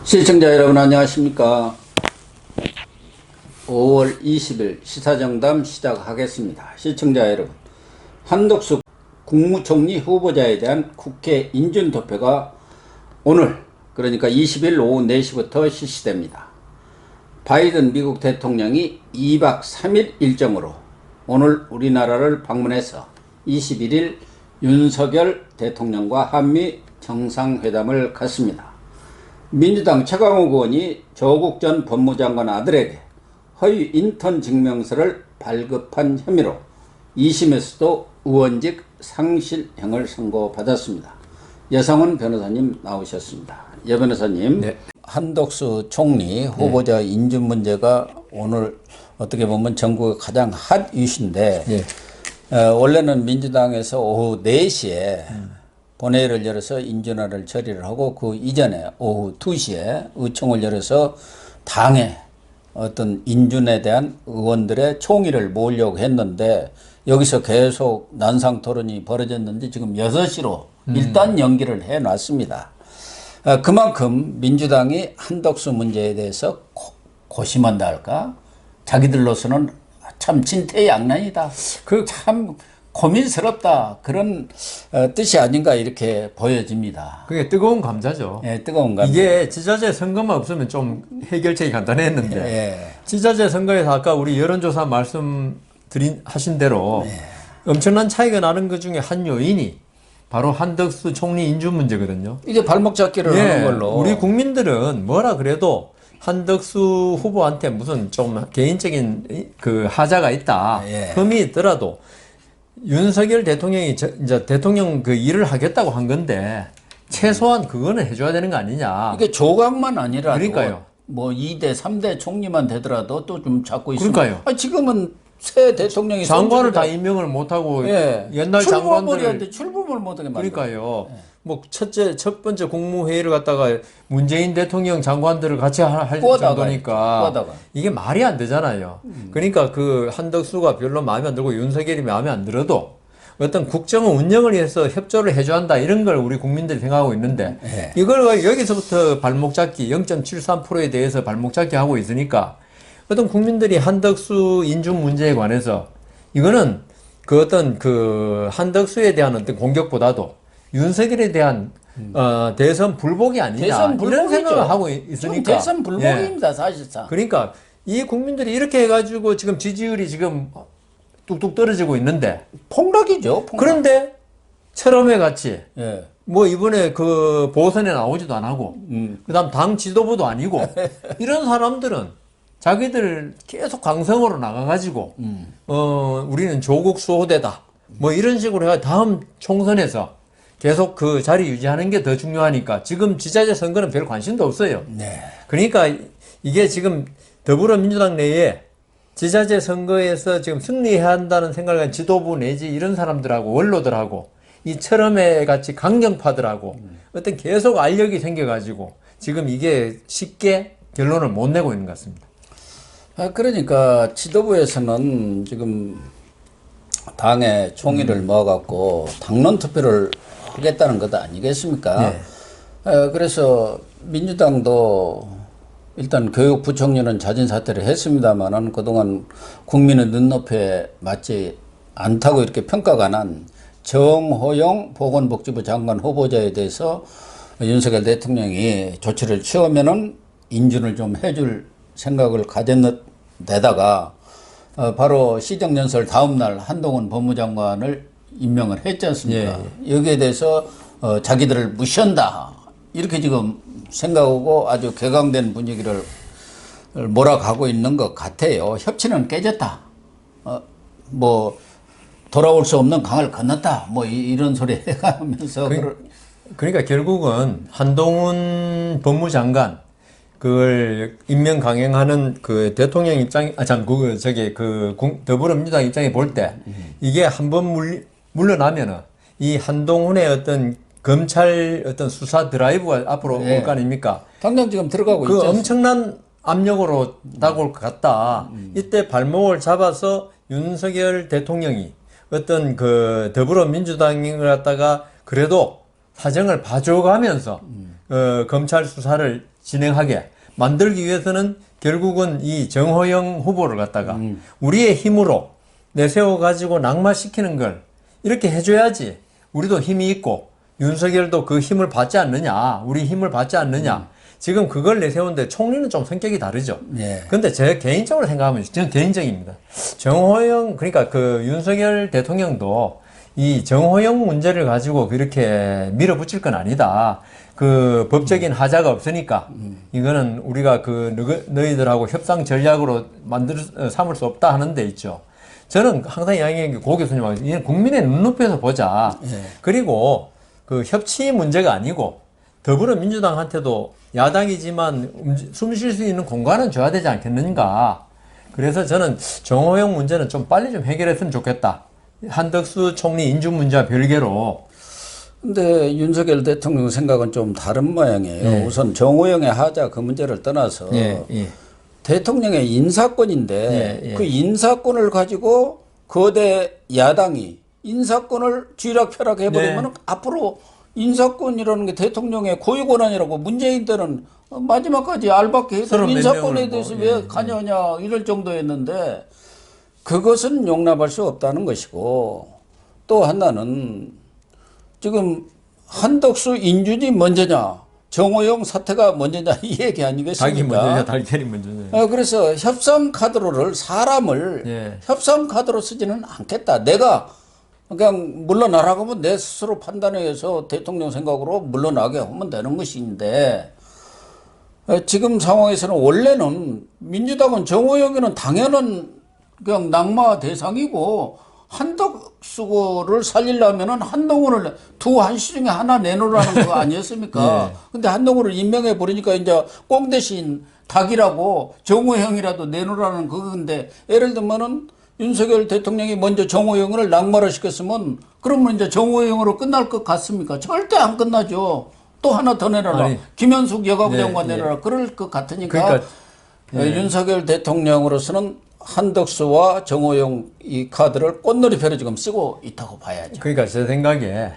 시청자 여러분 안녕하십니까. 5월 20일 시사정담 시작하겠습니다. 시청자 여러분, 한덕수 국무총리 후보자에 대한 국회 인준투표가 오늘 그러니까 20일 오후 4시부터 실시됩니다. 바이든 미국 대통령이 2박 3일 일정으로 오늘 우리나라를 방문해서 21일 윤석열 대통령과 한미 정상회담을 갖습니다. 민주당 최강욱 의원이 조국 전 법무장관 아들에게 허위 인턴 증명서를 발급한 혐의로 2심에서도 의원직 상실형을 선고받았습니다. 여성은 변호사님 나오셨습니다. 여 변호사님, 네. 한덕수 총리 후보자 인준 문제가 오늘 어떻게 보면 전국의 가장 핫 이슈인데, 원래는 민주당에서 오후 4시에 본회의를 열어서 인준안을 처리를 하고, 그 이전에 오후 2시에 의총을 열어서 당의 어떤 인준에 대한 의원들의 총의를 모으려고 했는데, 여기서 계속 난상 토론이 벌어졌는데 지금 6시로 일단 연기를 해놨습니다. 그만큼 민주당이 한덕수 문제에 대해서 고심한다 할까? 자기들로서는 참 진퇴양난이다. 참 고민스럽다. 그런 뜻이 아닌가 이렇게 보여집니다. 그게 뜨거운 감자죠. 예, 뜨거운 감자. 이게 지자체 선거만 없으면 좀 해결책이 간단했는데, 지자체 선거에서 아까 우리 여론조사 하신 대로 엄청난 차이가 나는 것 중에 한 요인이 바로 한덕수 총리 인준 문제거든요. 이게 발목 잡기를 하는 걸로. 우리 국민들은 뭐라 그래도 한덕수 후보한테 무슨 좀 개인적인 그 하자가 있다, 흠이 있더라도 윤석열 대통령이 이제 대통령 그 일을 하겠다고 한 건데 최소한 그거는 해줘야 되는 거 아니냐. 이게 조각만 아니라도 그러니까요. 뭐 2대, 3대 총리만 되더라도 또 좀 잡고 있습니다. 그러니까요. 아니, 지금은 새 대통령이 장관을 다 임명을 못하고 옛날 장관들한테 출범을 못하게 만들어요. 그러니까요. 뭐 첫 번째 국무회의를 갖다가 문재인 대통령 장관들을 같이 할 정도니까 이게 말이 안 되잖아요. 그러니까 그 한덕수가 별로 마음에 안 들고 윤석열이 마음에 안 들어도 어떤 국정 운영을 위해서 협조를 해줘야 한다, 이런 걸 우리 국민들이 생각하고 있는데, 이걸 여기서부터 발목 잡기 0.73%에 대해서 발목 잡기 하고 있으니까 어떤 국민들이 한덕수 인준 문제에 관해서 이거는 그 어떤 그 한덕수에 대한 어떤 공격보다도 윤석열에 대한 대선 불복이 아니냐, 대선 이런 생각을 하고 있으니까 대선 불복입니다. 사실상. 그러니까 이 국민들이 이렇게 해가지고 지금 지지율이 지금 뚝뚝 떨어지고 있는데 폭락이죠. 폭락. 그런데 철험회 같이 뭐 이번에 그 보선에 나오지도 안 하고 그다음 당 지도부도 아니고 이런 사람들은 자기들 계속 강성으로 나가가지고 우리는 조국 수호대다 뭐 이런 식으로 해가 다음 총선에서 계속 그 자리 유지하는 게 더 중요하니까 지금 지자체 선거는 별 관심도 없어요. 그러니까 이게 지금 더불어민주당 내에 지자체 선거에서 지금 승리해야 한다는 생각을 한 지도부 내지 이런 사람들하고 원로들하고 이 철험회 같이 강경파들하고 어떤 계속 알력이 생겨가지고 지금 이게 쉽게 결론을 못 내고 있는 것 같습니다. 그러니까 지도부에서는 지금 당의 총의를 모아갖고 당론 투표를 하겠다는 것 아니겠습니까? 그래서 민주당도 일단 교육부총리는 자진 사퇴를 했습니다만은 그동안 국민의 눈높이에 맞지 않다고 이렇게 평가가 난 정호영 보건복지부 장관 후보자에 대해서 윤석열 대통령이 조치를 취하면은 인준을 좀 해줄 생각을 가졌는데다가 바로 시정연설 다음 날 한동훈 법무장관을 임명을 했지 않습니까? 여기에 대해서 자기들을 무시한다 이렇게 지금 생각하고 아주 격앙된 분위기를 몰아가고 있는 것 같아요. 협치는 깨졌다. 뭐 돌아올 수 없는 강을 건넜다. 뭐 이런 소리 해가면서 그러니까 결국은 한동훈 법무장관 그걸 임명 강행하는 그 대통령 입장, 더불어민주당 입장에 볼 때 이게 한번 물러나면은 이 한동훈의 어떤 검찰 어떤 수사 드라이브가 앞으로 올 거 아닙니까? 당장 지금 들어가고 그 있죠. 엄청난 압력으로 다가올 것 같다. 이때 발목을 잡아서 윤석열 대통령이 어떤 그 더불어민주당을 갖다가 그래도 사정을 봐줘가면서 검찰 수사를 진행하게 만들기 위해서는 결국은 이 정호영 후보를 갖다가 우리의 힘으로 내세워 가지고 낙마시키는 걸 이렇게 해줘야지 우리도 힘이 있고 윤석열도 그 힘을 받지 않느냐, 우리 힘을 받지 않느냐. 지금 그걸 내세우는데 총리는 좀 성격이 다르죠. 예. 근데 제 개인적으로 생각하면 저는 개인적입니다. 정호영 그러니까 그 윤석열 대통령도 이 정호영 문제를 가지고 그렇게 밀어붙일 건 아니다. 그 법적인 하자가 없으니까 이거는 우리가 그 너희들하고 협상 전략으로 삼을 수 없다 하는 데 있죠. 저는 항상 이야기하는 게 고 교수님하고 이건 국민의 눈높이에서 보자. 예. 그리고 그 협치 문제가 아니고 더불어민주당한테도 야당이지만 숨 쉴 수 있는 공간은 줘야 되지 않겠는가. 그래서 저는 정호영 문제는 좀 빨리 좀 해결했으면 좋겠다. 한덕수 총리 인준 문제와 별개로. 근데 윤석열 대통령 생각은 좀 다른 모양이에요. 예. 우선 정호영의 하자 그 문제를 떠나서 예, 예. 대통령의 인사권인데 예, 예. 그 인사권을 가지고 거대 야당이 인사권을 쥐락펴락 해버리면 네. 앞으로 인사권이라는 게 대통령의 고유 권한이라고 문재인 때는 마지막까지 알박게 해서 서로 몇 인사권에 명을 대해서 뭐, 왜 예, 관여하냐 이럴 정도였는데 그것은 용납할 수 없다는 것이고 또 하나는 지금 한덕수 인준이 먼저냐 정호영 사태가 먼저냐 이 얘기 아니겠습니까? 닭이 먼저냐 달걀이 먼저냐. 그래서 협상 카드로를 사람을 예. 협상 카드로 쓰지는 않겠다. 내가 그냥 물러나라고 하면 내 스스로 판단해서 대통령 생각으로 물러나게 하면 되는 것인데 지금 상황에서는 원래는 민주당은 정호영이는 당연한 그냥 낙마 대상이고 한덕수를 살리려면은 한동훈을 두 한시 중에 하나 내놓으라는 거 아니었습니까? 예. 근데 한동훈을 임명해 버리니까 이제 꽁 대신 닭이라고 정호영이라도 내놓으라는 그건데 예를 들면은 윤석열 대통령이 먼저 정호영을 낙마를 시켰으면 그러면 이제 정호영으로 끝날 것 같습니까? 절대 안 끝나죠. 또 하나 더 내놔라. 아니, 김현숙 여가부 네, 장관 네. 내놔라. 그럴 것 같으니까 그러니까, 윤석열 대통령으로서는 한덕수와 정호영 이 카드를 꽃놀이표로 지금 쓰고 있다고 봐야죠. 그러니까 제 생각에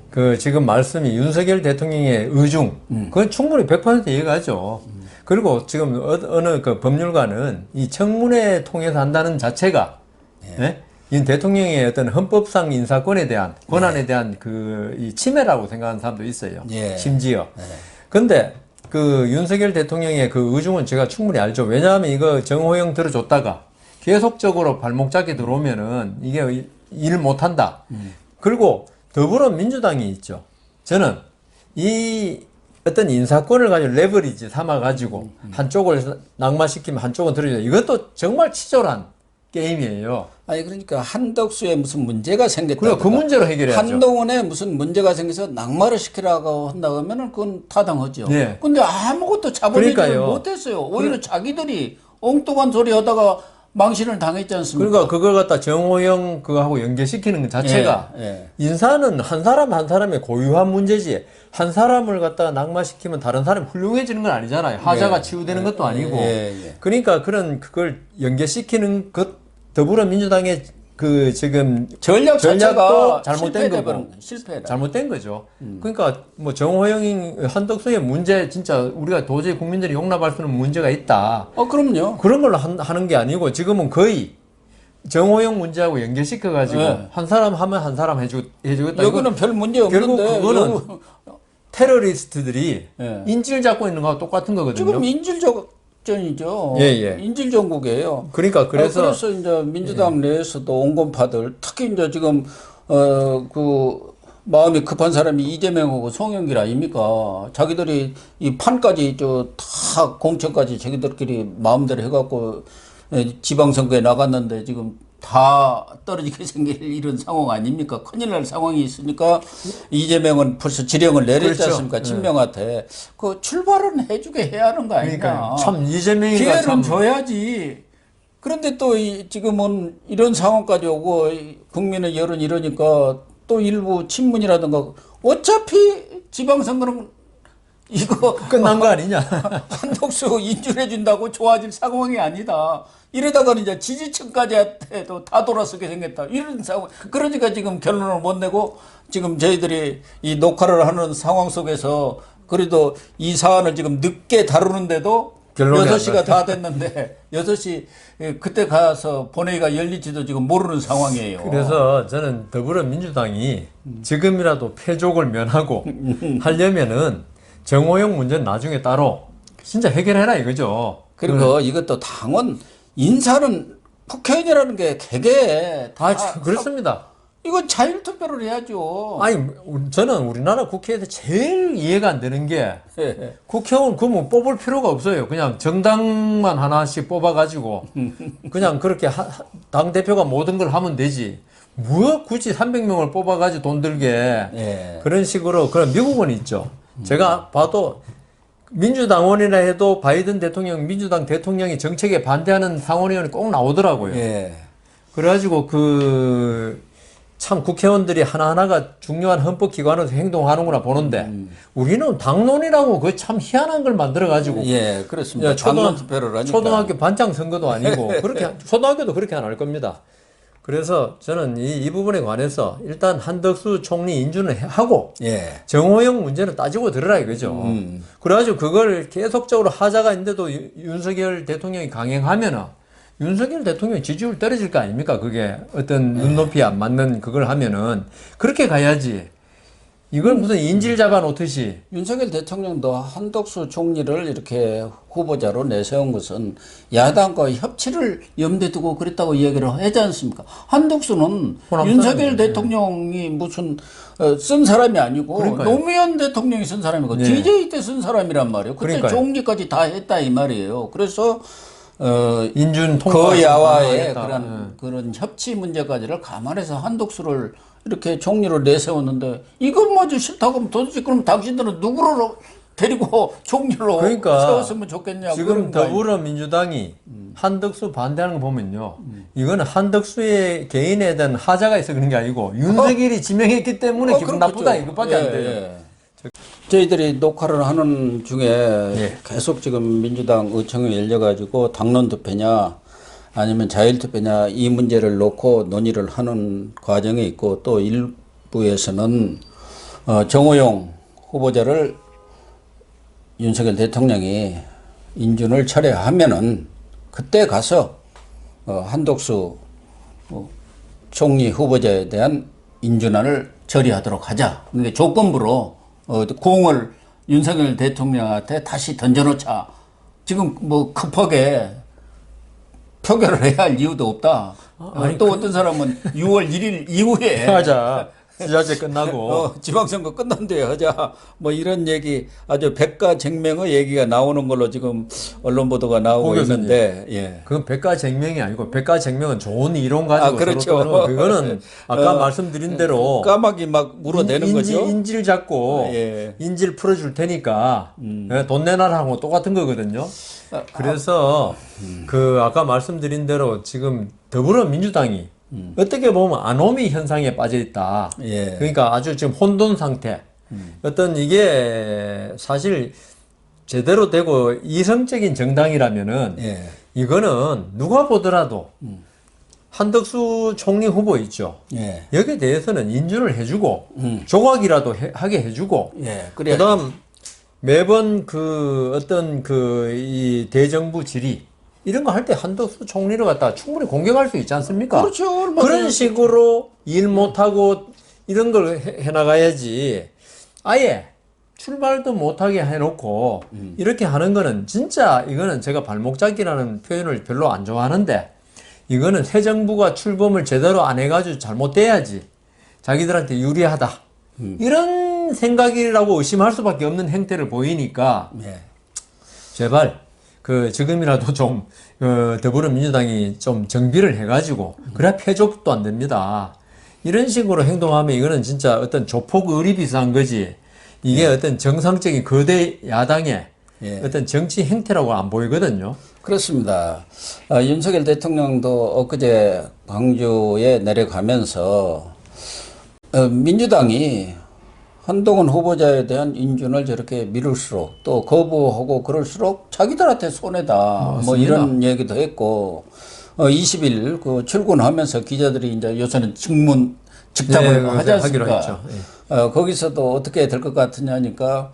그 지금 말씀이 윤석열 대통령의 의중 그건 충분히 100% 이해가죠. 그리고 지금 어느 그 법률가는 이 청문회 통해서 한다는 자체가 예? 이 대통령의 어떤 헌법상 인사권에 대한 권한에 대한 이 침해라고 생각하는 사람도 있어요. 예. 심지어. 근데 그 윤석열 대통령의 그 의중은 제가 충분히 알죠. 왜냐하면 이거 정호영 들어줬다가 계속적으로 발목 잡게 들어오면은 이게 일 못한다. 그리고 더불어민주당이 있죠. 저는 이 어떤 인사권을 가지고 레버리지 삼아가지고 한쪽을 낙마시키면 한쪽은 들어줘야 이것도 정말 치졸한 게임이에요. 아니 그러니까 한덕수에 무슨 문제가 생겼다. 그리고 그 문제로 해결해야죠. 한동훈에 무슨 문제가 생겨서 낙마를 시키라고 한다고 하면은 그건 타당하죠. 네. 근데 아무것도 자본주의를 그러니까요. 못했어요. 오히려 자기들이 엉뚱한 소리 하다가 망신을 당했지 않습니까? 그러니까 그걸 갖다 정호영 그거하고 연계시키는 것 자체가 예. 인사는 한 사람 한 사람의 고유한 문제지 한 사람을 갖다가 낙마시키면 다른 사람이 훌륭해지는 건 아니잖아요. 하자가 치유되는 것도 아니고. 그러니까 그걸 연계시키는 것 더불어민주당의 그 지금 전략 자체가 잘못된 거고 실패다. 잘못된 거죠. 그러니까 뭐 정호영 한덕수의 문제 진짜 우리가 도저히 국민들이 용납할 수 없는 문제가 있다. 그럼요. 그런 걸로 하는 게 아니고 지금은 거의 정호영 문제하고 연결시켜 가지고 한 사람 하면 한 사람 해주겠다. 여기는 별 문제 없는데 결국 그거는 테러리스트들이 인질 잡고 있는 거하고 똑같은 거거든요. 지금 인질전이죠. 예. 인질 전국이에요. 그러니까 그래서 이제 민주당 내에서도 온건파들 특히 이제 지금 그 마음이 급한 사람이 이재명하고 송영길 아닙니까? 자기들이 이 판까지 다 공천까지 자기들끼리 마음대로 해갖고 지방선거에 나갔는데 지금 다 떨어지게 생길 이런 상황 아닙니까? 큰일 날 상황이 있으니까 이재명은 벌써 지령을 내렸지 그렇죠. 않습니까? 친명한테. 그 출발은 해주게 해야 하는 거 아니냐. 그러니까 참 이재명이가 기회는 참 줘야지. 그런데 또 지금은 이런 상황까지 오고 국민의 여론 이러니까 또 일부 친문이라든가 어차피 지방선거는 이거 끝난 거 아니냐? 한덕수 인준해준다고 좋아질 상황이 아니다. 이러다가는 이제 지지층까지도 다 돌아서게 생겼다. 이런 상황. 그러니까 지금 결론을 못 내고 지금 저희들이 이 녹화를 하는 상황 속에서 그래도 이 사안을 지금 늦게 다루는데도 결론이 6시가 다 됐는데 6시 그때 가서 본회의가 열릴지도 지금 모르는 상황이에요. 그래서 저는 더불어민주당이 지금이라도 패족을 면하고 하려면은 정호영 문제는 나중에 따로 진짜 해결해라 이거죠. 그리고 이것도 당원 인사는 국회의원이라는 게 개개에 다 그렇습니다. 이건 자율투표를 해야죠. 아니, 저는 우리나라 국회에서 제일 이해가 안 되는 게 국회의원 그러면 뽑을 필요가 없어요. 그냥 정당만 하나씩 뽑아가지고 그냥 그렇게 당 대표가 모든 걸 하면 되지. 뭐 굳이 300명을 뽑아가지고 돈 들게 예. 그런 식으로 그런 미국은 있죠. 제가 봐도 민주당원이라 해도 바이든 대통령, 민주당 대통령이 정책에 반대하는 상원의원이 꼭 나오더라고요. 예. 그래가지고 참 국회의원들이 하나하나가 중요한 헌법기관으로서 행동하는구나 보는데 우리는 당론이라고 그 참 희한한 걸 만들어가지고 예, 그렇습니다. 당론투표를 하니까. 초등학교 반장 선거도 아니고 그렇게 초등학교도 그렇게 안 할 겁니다. 그래서 저는 이 부분에 관해서 일단 한덕수 총리 인준을 하고 예. 정호영 문제는 따지고 들으라 이거죠. 그래가지고 그걸 계속적으로 하자가 있는데도 윤석열 대통령이 강행하면은 윤석열 대통령 지지율 떨어질 거 아닙니까? 그게 어떤 눈높이 안 맞는 그걸 하면은 그렇게 가야지. 이걸 무슨 인질 잡아 놓듯이. 윤석열 대통령도 한덕수 총리를 이렇게 후보자로 내세운 것은 야당과 협치를 염두에 두고 그랬다고 이야기를 하지 않습니까? 한덕수는 윤석열 대통령이 무슨 쓴 사람이 아니고 그러니까요. 노무현 대통령이 쓴 사람이고 DJ 때 쓴 사람이란 말이에요. 그때 그러니까요. 총리까지 다 했다 이 말이에요. 그래서 인준 통과 그 야와의 그런 협치 문제까지를 감안해서 한덕수를 이렇게 총리로 내세웠는데 이것마저 싫다고 하면 도대체 그럼 당신들은 누구를 데리고 총리로 그러니까 세웠으면 좋겠냐고. 지금 더불어민주당이 한덕수 반대하는 거 보면요. 이거는 한덕수의 개인에 대한 하자가 있어 그런 게 아니고 윤석열이 지명했기 때문에 기분 나쁘다 이것밖에 안 돼요. 저희들이 녹화를 하는 중에 계속 지금 민주당 의총이 열려가지고 당론 투표냐 아니면 자율 투표냐 이 문제를 놓고 논의를 하는 과정에 있고 또 일부에서는 정호영 후보자를 윤석열 대통령이 인준을 철회하면은 그때 가서 한덕수 총리 후보자에 대한 인준안을 처리하도록 하자. 그러니까 조건부로 공을 윤석열 대통령한테 다시 던져놓자. 지금 뭐 급하게 표결을 해야 할 이유도 없다. 또 어떤 사람은 6월 1일 이후에 하자. 지자체 끝나고 지방선거 끝난데 하자. 뭐 이런 얘기 아주 백가쟁명의 얘기가 나오는 걸로 지금 언론 보도가 나오고 있는데, 예. 그건 백가쟁명이 아니고 백가쟁명은 좋은 이론 가지고 그렇죠. 서로 그거는 아까 말씀드린 대로 까마귀 막 물어내는 거죠. 인질 잡고 인질 풀어줄 테니까 돈 내놔라고 똑같은 거거든요. 그래서 그 아까 말씀드린 대로 지금 더불어민주당이 어떻게 보면 아노미 현상에 빠져 있다. 그러니까 아주 지금 혼돈 상태. 어떤 이게 사실 제대로 되고 이성적인 정당이라면은 이거는 누가 보더라도 한덕수 총리 후보 있죠. 여기에 대해서는 인준을 해주고 조각이라도 하게 해주고 그다음 매번 그 어떤 그 이 대정부 질의 이런 거 할 때 한덕수 총리를 갖다가 충분히 공격할 수 있지 않습니까? 그렇죠. 그런 식으로 일 못하고 이런 걸 해나가야지. 아예 출발도 못하게 해놓고 이렇게 하는 거는 진짜 이거는 제가 발목잡기라는 표현을 별로 안 좋아하는데 이거는 새 정부가 출범을 제대로 안 해가지고 잘못돼야지 자기들한테 유리하다. 이런 생각이라고 의심할 수밖에 없는 행태를 보이니까 제발 지금이라도 좀 더불어민주당이 좀 정비를 해가지고 그래야 패족도 안 됩니다. 이런 식으로 행동하면 이거는 진짜 어떤 조폭 의리 비슷한 거지. 이게 어떤 정상적인 거대 야당의 어떤 정치 행태라고 안 보이거든요. 그렇습니다. 윤석열 대통령도 엊그제 광주에 내려가면서 민주당이 한동훈 후보자에 대한 인준을 저렇게 미룰수록 또 거부하고 그럴수록 자기들한테 손해다. 맞습니다. 뭐 이런 얘기도 했고 20일 그 출근하면서 기자들이 이제 요새는 직장을 하지 않습니까? 하기로 했죠. 거기서도 어떻게 될 것 같으냐니까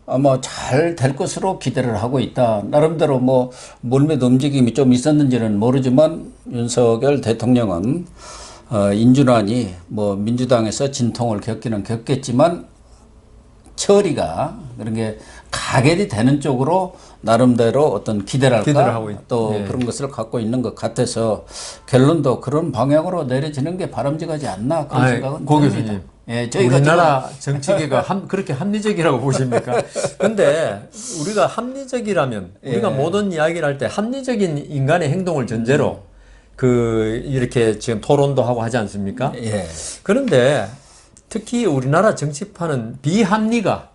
아마 잘 될 것으로 기대를 하고 있다. 나름대로 뭐 물밑 움직임이 좀 있었는지는 모르지만 윤석열 대통령은 인준안이 뭐 민주당에서 진통을 겪기는 겪겠지만 처리가 그런 게 가결이 되는 쪽으로 나름대로 어떤 기대랄까 하고 또 예. 그런 것을 갖고 있는 것 같아서 결론도 그런 방향으로 내려지는 게 바람직하지 않나 그런 생각은 고 듭니다. 교수님. 예, 저희가 우리나라 정치계가 그렇게 합리적이라고 보십니까? 근데 우리가 합리적이라면 우리가 모든 이야기를 할 때 합리적인 인간의 행동을 전제로 이렇게 지금 토론도 하고 하지 않습니까? 예. 그런데 특히 우리나라 정치판은 비합리가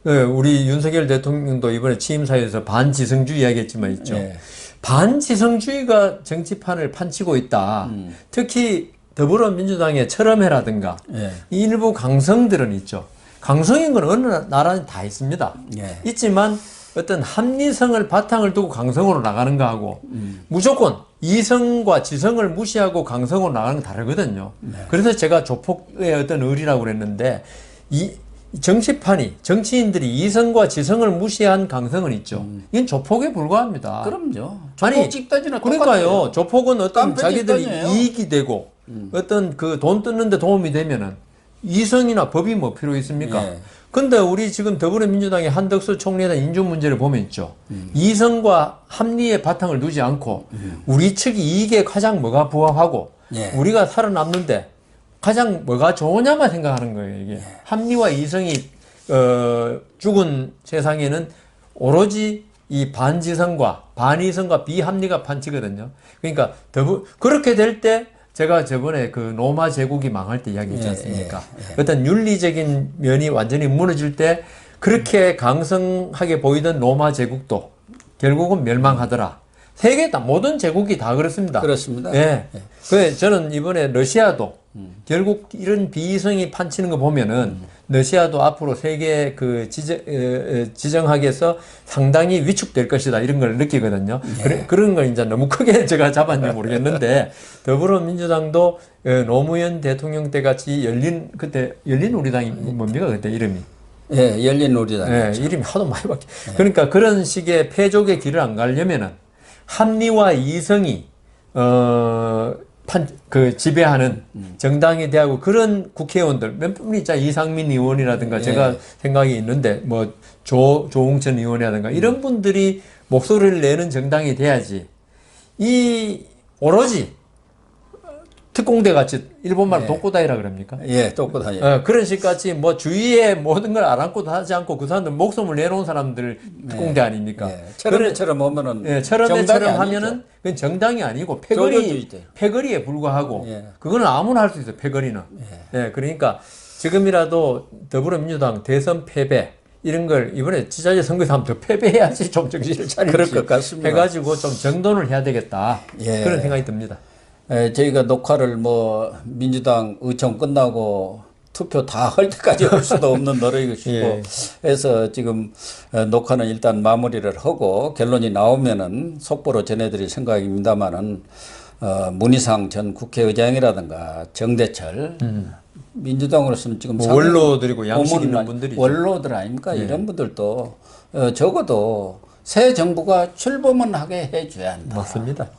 우리 윤석열 대통령도 이번에 취임사에서 반지성주의 이야기했지만 있죠. 예. 반지성주의가 정치판을 판치고 있다. 특히 더불어민주당의 철험회라든가 예. 일부 강성들은 있죠. 강성인 건 어느 나라는 다 있습니다. 예. 있지만 어떤 합리성을 바탕을 두고 강성으로 나가는가 하고 무조건 이성과 지성을 무시하고 강성으로 나가는 건 다르거든요. 그래서 제가 조폭의 어떤 의리라고 그랬는데 이 정치판이 정치인들이 이성과 지성을 무시한 강성은 있죠. 이건 조폭에 불과합니다. 그럼요. 아니, 조폭 집단이나 그러니까요. 조폭은 어떤 깡패 자기들이 집단이에요. 이익이 되고 어떤 그 돈 뜯는데 도움이 되면은 이성이나 법이 뭐 필요 있습니까? 예. 근데 우리 지금 더불어민주당의 한덕수 총리에 대한 인준 문제를 보면 있죠. 이성과 합리의 바탕을 두지 않고 우리 측이 이익에 가장 뭐가 부합하고 예. 우리가 살아남는데 가장 뭐가 좋으냐만 생각하는 거예요. 이게 합리와 이성이 죽은 세상에는 오로지 이 반지성과 반이성과 비합리가 판치거든요. 그러니까 그렇게 될 때 제가 저번에 그 로마 제국이 망할 때 이야기했지 않습니까? 어떤 윤리적인 면이 완전히 무너질 때 그렇게 강성하게 보이던 로마 제국도 결국은 멸망하더라. 세계 다 모든 제국이 다 그렇습니다. 그렇습니다. 예. 그래 저는 이번에 러시아도 결국 이런 비이성이 판치는 거 보면은 러시아도 앞으로 세계 그 지정학에서 상당히 위축될 것이다 이런 걸 느끼거든요. 그런 걸 이제 너무 크게 제가 잡았는지 모르겠는데 더불어민주당도 노무현 대통령 때 같이 그때 열린 우리당이 뭡니까 그때 이름이? 예, 열린우리당. 예, 이름이 하도 많이 바뀌. 그러니까 그런 식의 패족의 길을 안 가려면은 합리와 이성이 지배하는 정당이 되고 그런 국회의원들 몇 분이 있자 이상민 의원이라든가 제가 생각이 있는데 뭐 조웅천 의원이라든가 이런 분들이 목소리를 내는 정당이 돼야지 이 오로지 특공대 같이 일본말로 독고다이라 그럽니까? 예, 똑같아요. 그런 식같이 뭐 주위에 모든 걸 알아고 하지 않고 그 사람들 목숨을 내놓은 사람들 특공대 아닙니까? 철험회처럼 오면은 철험회처럼 하면은 그건 정당이 아니고 패거리에 불과하고 그거는 아무나 할 수 있어요. 패거리는. 그러니까 지금이라도 더불어민주당 대선 패배 이런 걸 이번에 지자체 선거에서 한번 더 패배해야지 좀 정신을 차리지. 그럴 것 같습니다. 해가지고 좀 정돈을 해야 되겠다. 그런 생각이 듭니다. 저희가 녹화를 뭐 민주당 의총 끝나고 투표 다 할 때까지 할 수도 없는 노릇이고 해서 지금 녹화는 일단 마무리를 하고 결론이 나오면은 속보로 전해드릴 생각입니다만은 문희상 전 국회의장이라든가 정대철 민주당으로서는 지금 뭐 원로들이고 양식 있는 분들이죠. 원로들 아닙니까? 이런 분들도 적어도 새 정부가 출범은 하게 해줘야 한다. 맞습니다.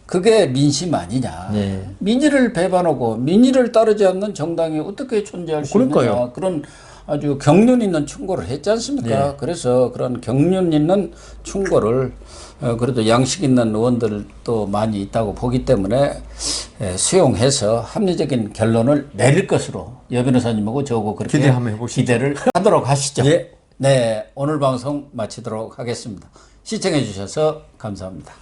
그게 민심 아니냐. 민의를 배반하고 민의를 따르지 않는 정당이 어떻게 존재할 수 있느냐. 그런 아주 경륜 있는 충고를 했지 않습니까? 그래서 그런 경륜 있는 충고를 그래도 양식 있는 의원들도 많이 있다고 보기 때문에 수용해서 합리적인 결론을 내릴 것으로 여 변호사님하고 저하고 그렇게 기대를 하도록 하시죠. 네, 오늘 방송 마치도록 하겠습니다. 시청해 주셔서 감사합니다.